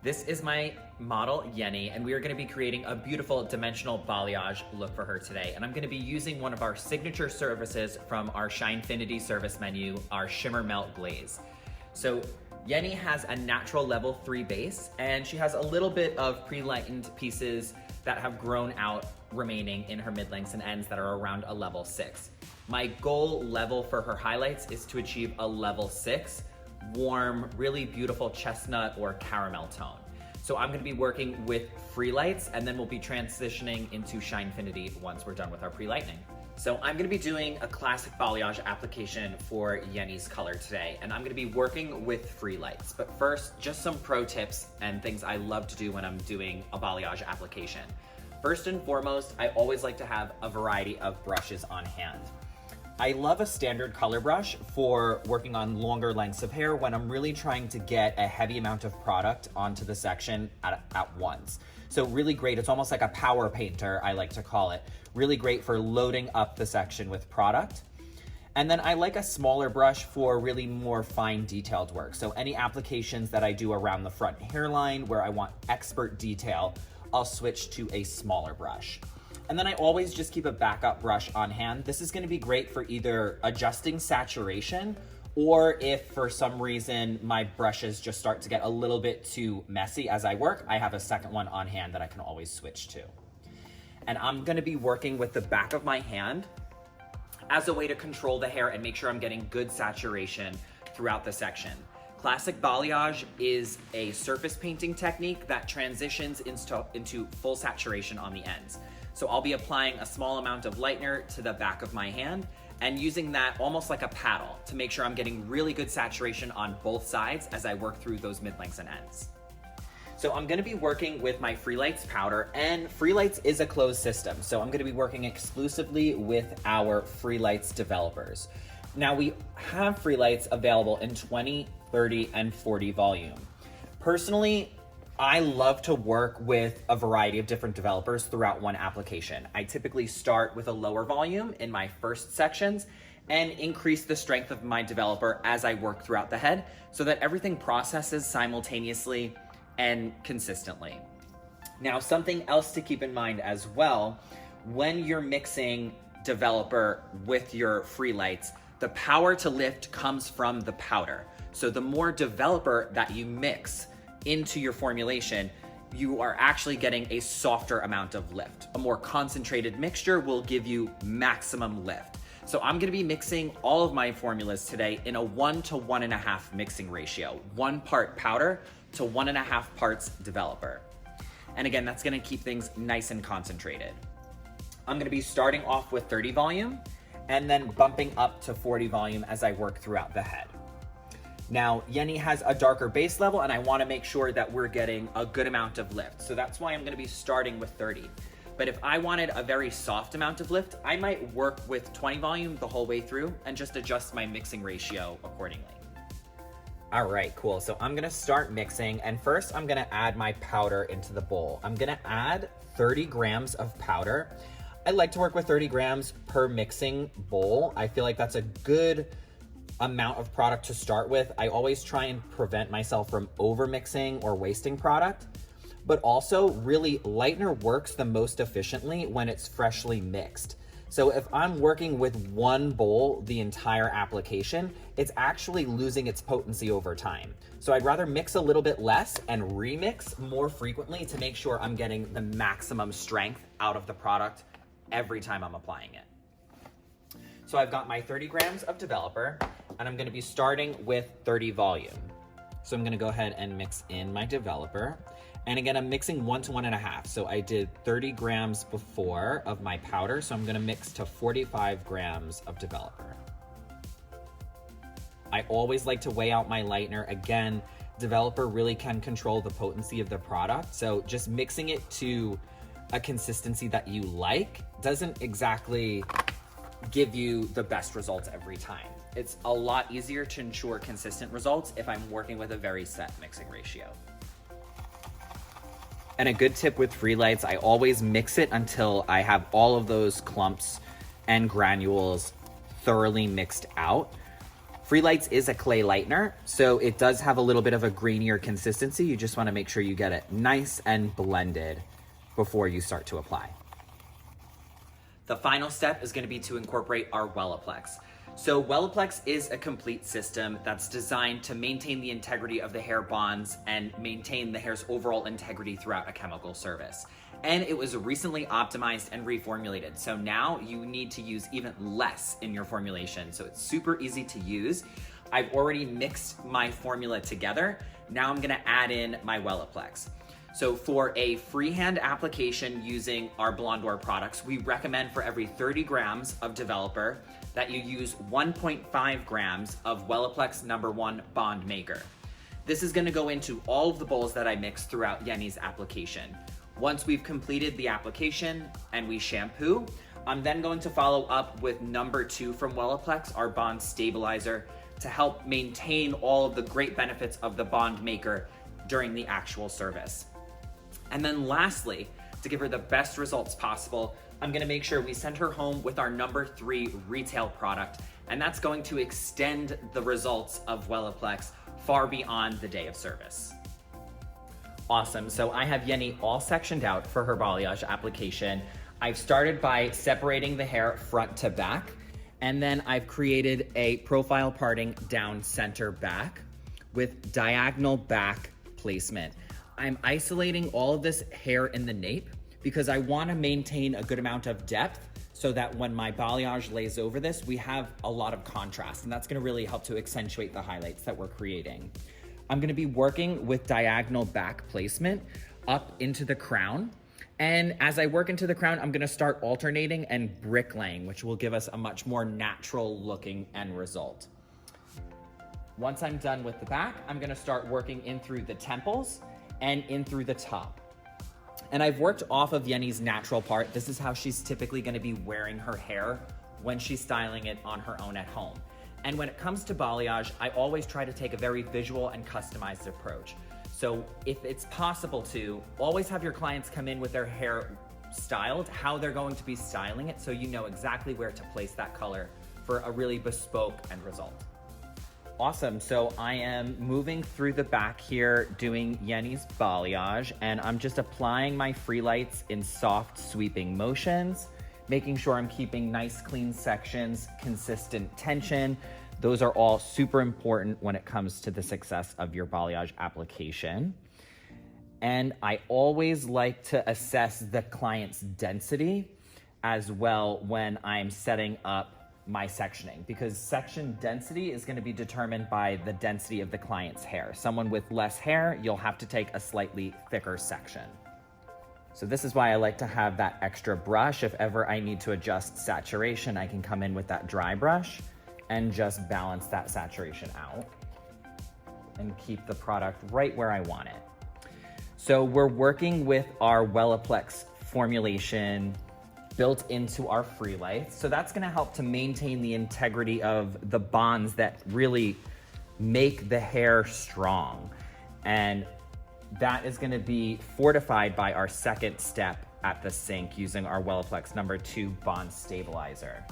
This is my model, Yenny, and we are gonna be creating a beautiful dimensional balayage look for her today. And I'm gonna be using one of our signature services from our Shinefinity service menu, our Shimmer Melt Glaze. So Yenny has a natural level 3 base, and she has a little bit of pre-lightened pieces that have grown out remaining in her mid-lengths and ends that are around a level 6. My goal level for her highlights is to achieve a level 6, warm, really beautiful chestnut or caramel tone. So I'm gonna be working with Freelights, and then we'll be transitioning into Shinefinity once we're done with our pre-lightening. So I'm gonna be doing a classic balayage application for Yenny's color today, and I'm gonna be working with Freelights. But first, just some pro tips and things I love to do when I'm doing a balayage application. First and foremost, I always like to have a variety of brushes on hand. I love a standard color brush for working on longer lengths of hair when I'm really trying to get a heavy amount of product onto the section at once. So really great, it's almost like a power painter, I like to call it. Really great for loading up the section with product. And then I like a smaller brush for really more fine detailed work. So any applications that I do around the front hairline where I want expert detail, I'll switch to a smaller brush. And then I always just keep a backup brush on hand. This is gonna be great for either adjusting saturation, or if for some reason my brushes just start to get a little bit too messy as I work, I have a second one on hand that I can always switch to. And I'm gonna be working with the back of my hand as a way to control the hair and make sure I'm getting good saturation throughout the section. Classic balayage is a surface painting technique that transitions into full saturation on the ends. So I'll be applying a small amount of lightener to the back of my hand and using that almost like a paddle to make sure I'm getting really good saturation on both sides as I work through those mid-lengths and ends. So I'm gonna be working with my Freelights powder, and Freelights is a closed system. So I'm gonna be working exclusively with our Freelights developers. Now we have Freelights available in 20, 30, and 40 volume. Personally, I love to work with a variety of different developers throughout one application. I typically start with a lower volume in my first sections and increase the strength of my developer as I work throughout the head so that everything processes simultaneously and consistently. Now, something else to keep in mind as well, when you're mixing developer with your Freelights, the power to lift comes from the powder. So the more developer that you mix into your formulation, you are actually getting a softer amount of lift. A more concentrated mixture will give you maximum lift. So I'm gonna be mixing all of my formulas today in a 1 to 1.5 mixing ratio. 1 part powder to 1.5 parts developer. And again, that's gonna keep things nice and concentrated. I'm gonna be starting off with 30 volume and then bumping up to 40 volume as I work throughout the head. Now, Yenny has a darker base level, and I wanna make sure that we're getting a good amount of lift. So that's why I'm gonna be starting with 30. But if I wanted a very soft amount of lift, I might work with 20 volume the whole way through and just adjust my mixing ratio accordingly. All right, cool. So I'm gonna start mixing, and first I'm gonna add my powder into the bowl. I'm gonna add 30 grams of powder. I like to work with 30 grams per mixing bowl. I feel like that's a good amount of product to start with. I always try and prevent myself from over mixing or wasting product, but also really lightener works the most efficiently when it's freshly mixed. So if I'm working with one bowl the entire application, it's actually losing its potency over time. So I'd rather mix a little bit less and remix more frequently to make sure I'm getting the maximum strength out of the product every time I'm applying it. So I've got my 30 grams of developer, and I'm gonna be starting with 30 volume. So I'm gonna go ahead and mix in my developer. And again, I'm mixing 1 to 1.5. So I did 30 grams before of my powder, so I'm gonna mix to 45 grams of developer. I always like to weigh out my lightener. Again, developer really can control the potency of the product. So just mixing it to a consistency that you like doesn't exactly give you the best results every time. It's a lot easier to ensure consistent results if I'm working with a very set mixing ratio. And a good tip with Freelights, I always mix it until I have all of those clumps and granules thoroughly mixed out. Freelights is a clay lightener, so it does have a little bit of a greenier consistency. You just wanna make sure you get it nice and blended before you start to apply. The final step is gonna be to incorporate our Wellaplex. So Wellaplex is a complete system that's designed to maintain the integrity of the hair bonds and maintain the hair's overall integrity throughout a chemical service. And it was recently optimized and reformulated. So now you need to use even less in your formulation. So it's super easy to use. I've already mixed my formula together. Now I'm gonna add in my Wellaplex. So for a freehand application using our Blondor products, we recommend for every 30 grams of developer that you use 1.5 grams of Wellaplex #1 Bond Maker. This is gonna go into all of the bowls that I mixed throughout Yenny's application. Once we've completed the application and we shampoo, I'm then going to follow up with #2 from Wellaplex, our bond stabilizer, to help maintain all of the great benefits of the Bond Maker during the actual service. And then lastly, to give her the best results possible, I'm gonna make sure we send her home with our #3 retail product, and that's going to extend the results of Wellaplex far beyond the day of service. Awesome, so I have Yenny all sectioned out for her balayage application. I've started by separating the hair front to back, and then I've created a profile parting down center back with diagonal back placement. I'm isolating all of this hair in the nape because I want to maintain a good amount of depth so that when my balayage lays over this, we have a lot of contrast, and that's going to really help to accentuate the highlights that we're creating. I'm going to be working with diagonal back placement up into the crown. And as I work into the crown, I'm going to start alternating and bricklaying, which will give us a much more natural looking end result. Once I'm done with the back, I'm going to start working in through the temples and in through the top. And I've worked off of Yenny's natural part. This is how she's typically gonna be wearing her hair when she's styling it on her own at home. And when it comes to balayage, I always try to take a very visual and customized approach. So if it's possible to, always have your clients come in with their hair styled, how they're going to be styling it, so you know exactly where to place that color for a really bespoke end result. Awesome, so I am moving through the back here doing Yenny's balayage, and I'm just applying my Freelights in soft sweeping motions, making sure I'm keeping nice clean sections, consistent tension. Those are all super important when it comes to the success of your balayage application. And I always like to assess the client's density as well when I'm setting up my sectioning, because section density is going to be determined by the density of the client's hair. Someone with less hair, you'll have to take a slightly thicker section. So this is why I like to have that extra brush. If ever I need to adjust saturation, I can come in with that dry brush and just balance that saturation out and keep the product right where I want it. So we're working with our Wellaplex formulation built into our Freelights. So that's gonna help to maintain the integrity of the bonds that really make the hair strong. And that is gonna be fortified by our second step at the sink using our Wellaplex #2 bond stabilizer.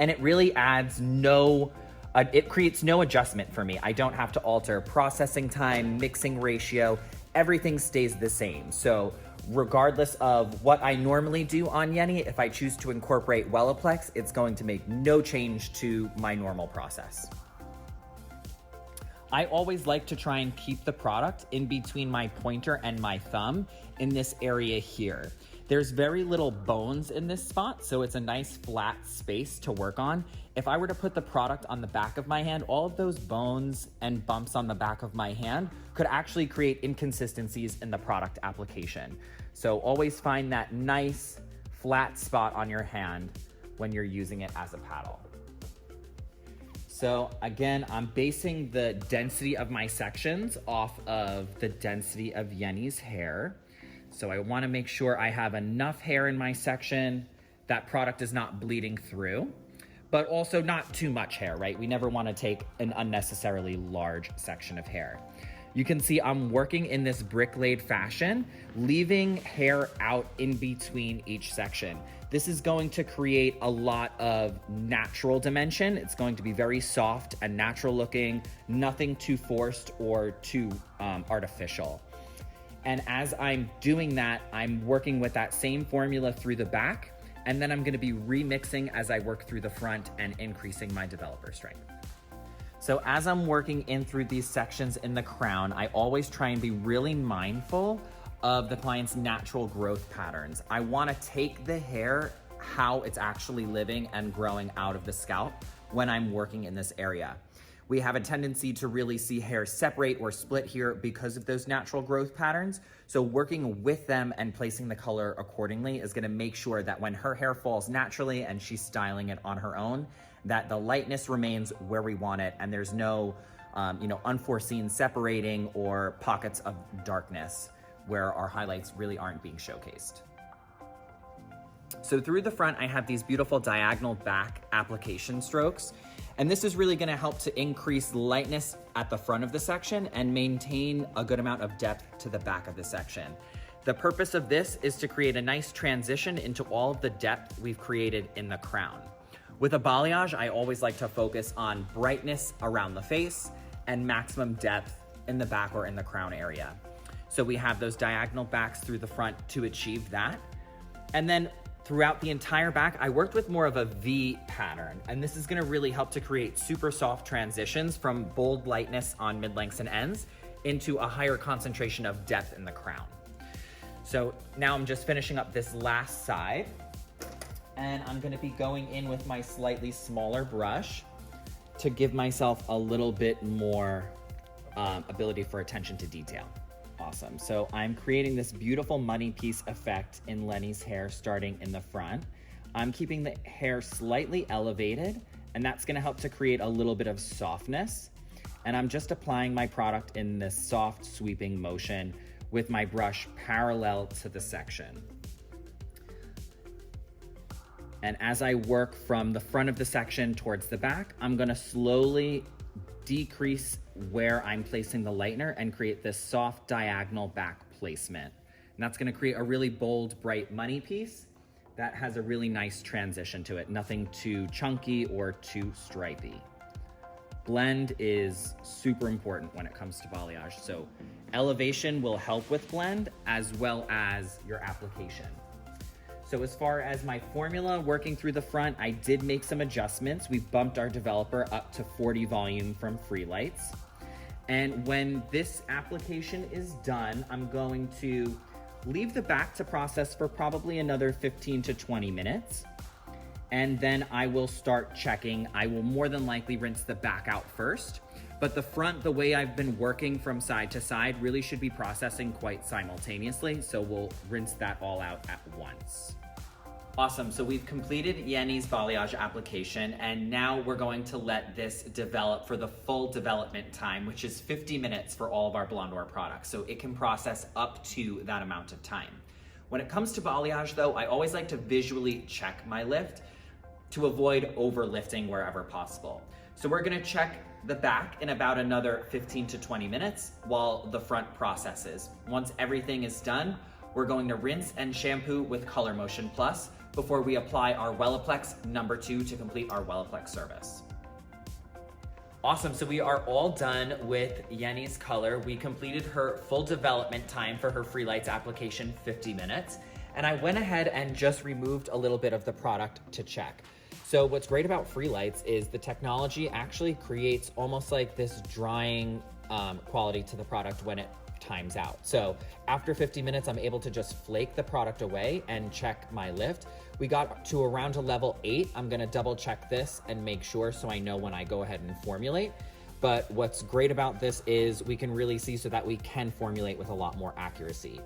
And it really adds it creates no adjustment for me. I don't have to alter processing time, mixing ratio, everything stays the same. So regardless of what I normally do on Yenny, if I choose to incorporate Wellaplex, it's going to make no change to my normal process. I always like to try and keep the product in between my pointer and my thumb in this area here. There's very little bones in this spot, so it's a nice flat space to work on. If I were to put the product on the back of my hand, all of those bones and bumps on the back of my hand could actually create inconsistencies in the product application. So always find that nice flat spot on your hand when you're using it as a paddle. So again, I'm basing the density of my sections off of the density of Yenny's hair. So I want to make sure I have enough hair in my section, that product is not bleeding through, but also not too much hair, right? We never want to take an unnecessarily large section of hair. You can see I'm working in this brick laid fashion, leaving hair out in between each section. This is going to create a lot of natural dimension. It's going to be very soft and natural looking, nothing too forced or too artificial. And as I'm doing that, I'm working with that same formula through the back, and then I'm gonna be remixing as I work through the front and increasing my developer strength. So as I'm working in through these sections in the crown, I always try and be really mindful of the client's natural growth patterns. I wanna take the hair how it's actually living and growing out of the scalp when I'm working in this area. We have a tendency to really see hair separate or split here because of those natural growth patterns. So working with them and placing the color accordingly is gonna make sure that when her hair falls naturally and she's styling it on her own, that the lightness remains where we want it and there's no unforeseen separating or pockets of darkness where our highlights really aren't being showcased. So through the front, I have these beautiful diagonal back application strokes. And this is really gonna help to increase lightness at the front of the section and maintain a good amount of depth to the back of the section. The purpose of this is to create a nice transition into all of the depth we've created in the crown. With a balayage, I always like to focus on brightness around the face and maximum depth in the back or in the crown area. So we have those diagonal backs through the front to achieve that. And then throughout the entire back, I worked with more of a V pattern, and this is gonna really help to create super soft transitions from bold lightness on mid-lengths and ends into a higher concentration of depth in the crown. So now I'm just finishing up this last side, and I'm gonna be going in with my slightly smaller brush to give myself a little bit more ability for attention to detail. Awesome. So I'm creating this beautiful money piece effect in Lenny's hair starting in the front. I'm keeping the hair slightly elevated, and that's gonna help to create a little bit of softness. And I'm just applying my product in this soft sweeping motion with my brush parallel to the section. And as I work from the front of the section towards the back, I'm gonna slowly decrease where I'm placing the lightener and create this soft diagonal back placement. And that's gonna create a really bold, bright money piece that has a really nice transition to it. Nothing too chunky or too stripy. Blend is super important when it comes to balayage. So elevation will help with blend as well as your application. So as far as my formula working through the front, I did make some adjustments. We bumped our developer up to 40 volume from Freelights. And when this application is done, I'm going to leave the back to process for probably another 15 to 20 minutes. And then I will start checking. I will more than likely rinse the back out first, but the front, the way I've been working from side to side, really should be processing quite simultaneously. So we'll rinse that all out at once. Awesome, so we've completed Yenny's balayage application, and now we're going to let this develop for the full development time, which is 50 minutes for all of our Blondor products. So it can process up to that amount of time. When it comes to balayage though, I always like to visually check my lift to avoid overlifting wherever possible. So we're gonna check the back in about another 15 to 20 minutes while the front processes. Once everything is done, we're going to rinse and shampoo with Color Motion Plus before we apply our Wellaplex #2 to complete our Wellaplex service. Awesome, so we are all done with Yenny's color. We completed her full development time for her Freelights application, 50 minutes. And I went ahead and just removed a little bit of the product to check. So what's great about Freelights is the technology actually creates almost like this drying quality to the product when it times out. So after 50 minutes, I'm able to just flake the product away and check my lift. We got to around a level 8. I'm gonna double check this and make sure so I know when I go ahead and formulate. But what's great about this is we can really see so that we can formulate with a lot more accuracy.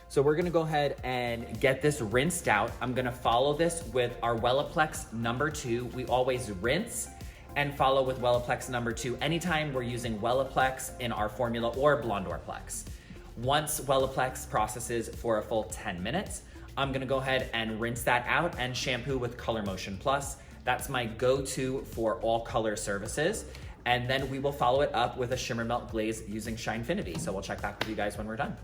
So we're gonna go ahead and get this rinsed out. I'm gonna follow this with our Wellaplex #2. We always rinse and follow with Wellaplex #2 anytime we're using Wellaplex in our formula or Blondorplex. Once Wellaplex processes for a full 10 minutes, I'm gonna go ahead and rinse that out and shampoo with Color Motion Plus. That's my go-to for all color services. And then we will follow it up with a Shimmer Melt Glaze using Shinefinity. So we'll check back with you guys when we're done.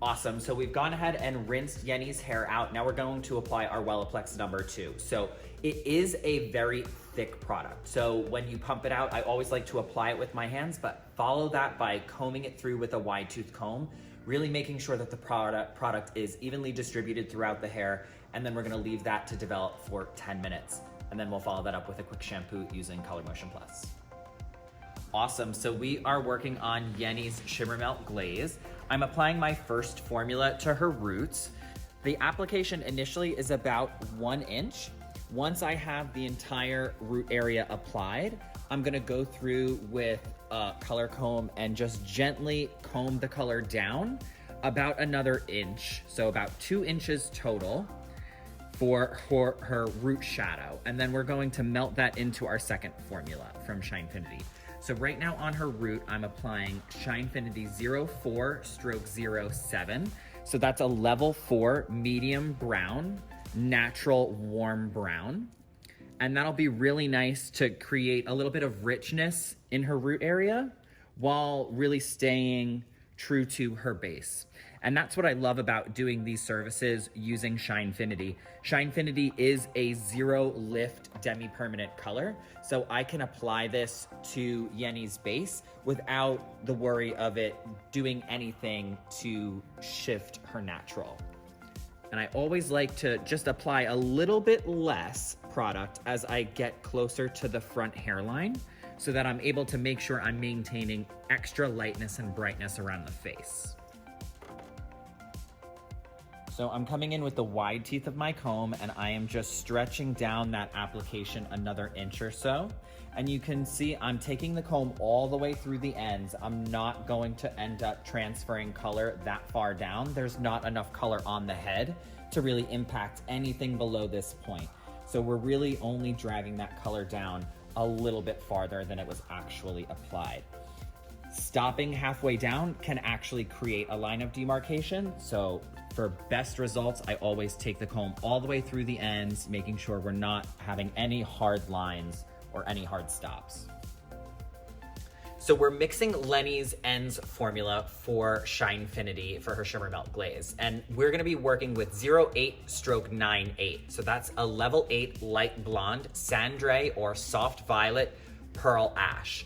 Awesome, so we've gone ahead and rinsed Yenny's hair out. Now we're going to apply our Wellaplex #2. So it is a very thick product. So when you pump it out, I always like to apply it with my hands, but follow that by combing it through with a wide tooth comb, really making sure that the product is evenly distributed throughout the hair. And then we're gonna leave that to develop for 10 minutes. And then we'll follow that up with a quick shampoo using Color Motion Plus. Awesome, so we are working on Yenny's Shimmer Melt Glaze. I'm applying my first formula to her roots. The application initially is about 1 inch. Once I have the entire root area applied, I'm gonna go through with a color comb and just gently comb the color down about another inch. So about 2 inches total for her root shadow. And then we're going to melt that into our second formula from Shinefinity. So right now on her root, I'm applying Shinefinity 04/07. So that's a level 4 medium brown, natural warm brown. And that'll be really nice to create a little bit of richness in her root area while really staying true to her base. And that's what I love about doing these services using Shinefinity. Shinefinity is a 0 lift demi-permanent color, so I can apply this to Yenny's base without the worry of it doing anything to shift her natural. And I always like to just apply a little bit less product as I get closer to the front hairline so that I'm able to make sure I'm maintaining extra lightness and brightness around the face. So I'm coming in with the wide teeth of my comb and I am just stretching down that application another inch or so. And you can see I'm taking the comb all the way through the ends. I'm not going to end up transferring color that far down. There's not enough color on the head to really impact anything below this point. So we're really only dragging that color down a little bit farther than it was actually applied. Stopping halfway down can actually create a line of demarcation. So for best results, I always take the comb all the way through the ends, making sure we're not having any hard lines or any hard stops. So we're mixing Lenny's Ends formula for Shinefinity for her Shimmer Melt Glaze. And we're gonna be working with 08/98. So that's a level 8 light blonde, cendre or soft violet pearl ash.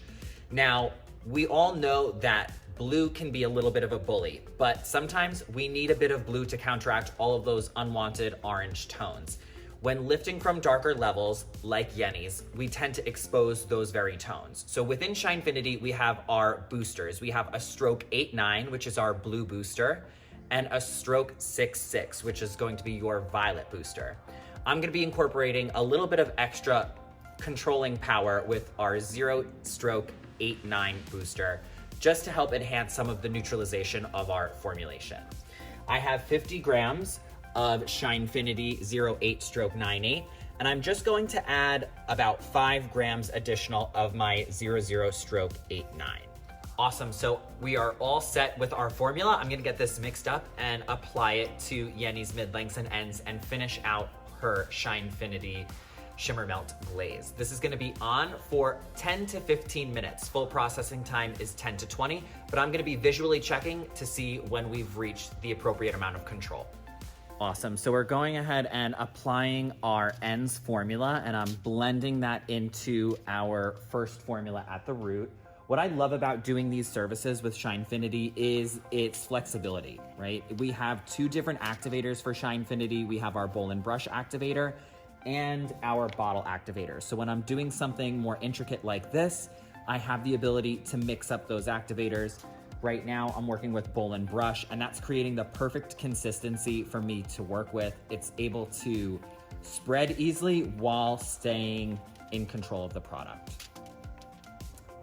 Now, we all know that blue can be a little bit of a bully, but sometimes we need a bit of blue to counteract all of those unwanted orange tones. When lifting from darker levels, like Yenny's, we tend to expose those very tones. So within Shinefinity, we have our boosters. We have a stroke 8-9, which is our blue booster, and a stroke 6-6, which is going to be your violet booster. I'm gonna be incorporating a little bit of extra controlling power with our 0-stroke 8-9 booster, just to help enhance some of the neutralization of our formulation. I have 50 grams of Shinefinity 08/98, and I'm just going to add about 5 grams additional of my 00/89. Awesome, so we are all set with our formula. I'm gonna get this mixed up and apply it to Yenny's mid-lengths and ends and finish out her Shinefinity Shimmer Melt Glaze. This is gonna be on for 10 to 15 minutes. Full processing time is 10 to 20, but I'm gonna be visually checking to see when we've reached the appropriate amount of control. Awesome, so we're going ahead and applying our ends formula, and I'm blending that into our first formula at the root. What I love about doing these services with Shinefinity is its flexibility, right? We have 2 different activators for Shinefinity. We have our bowl and brush activator and our bottle activator. So when I'm doing something more intricate like this, I have the ability to mix up those activators. Right now, I'm working with bowl and brush, and that's creating the perfect consistency for me to work with. It's able to spread easily while staying in control of the product.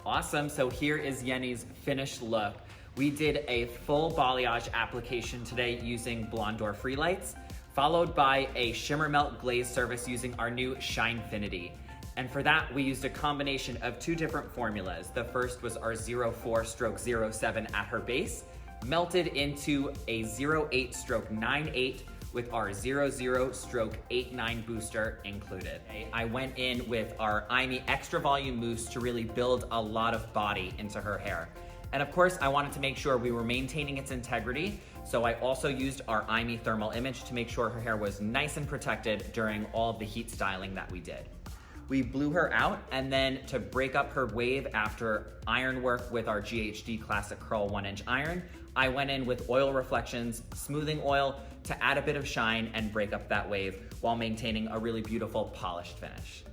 Awesome, so here is Yenny's finished look. We did a full balayage application today using Blondor Freelights, followed by a Shimmer Melt Glaze service using our new Shinefinity. And for that, we used a combination of 2 different formulas. The first was our 04/07 at her base, melted into a 08/98 with our 00 stroke 8-9 booster included. I went in with our IME extra volume mousse to really build a lot of body into her hair. And of course, I wanted to make sure we were maintaining its integrity, so I also used our IME thermal image to make sure her hair was nice and protected during all of the heat styling that we did. We blew her out, and then to break up her wave after iron work with our GHD Classic Curl 1-inch iron, I went in with Oil Reflections smoothing oil to add a bit of shine and break up that wave while maintaining a really beautiful polished finish.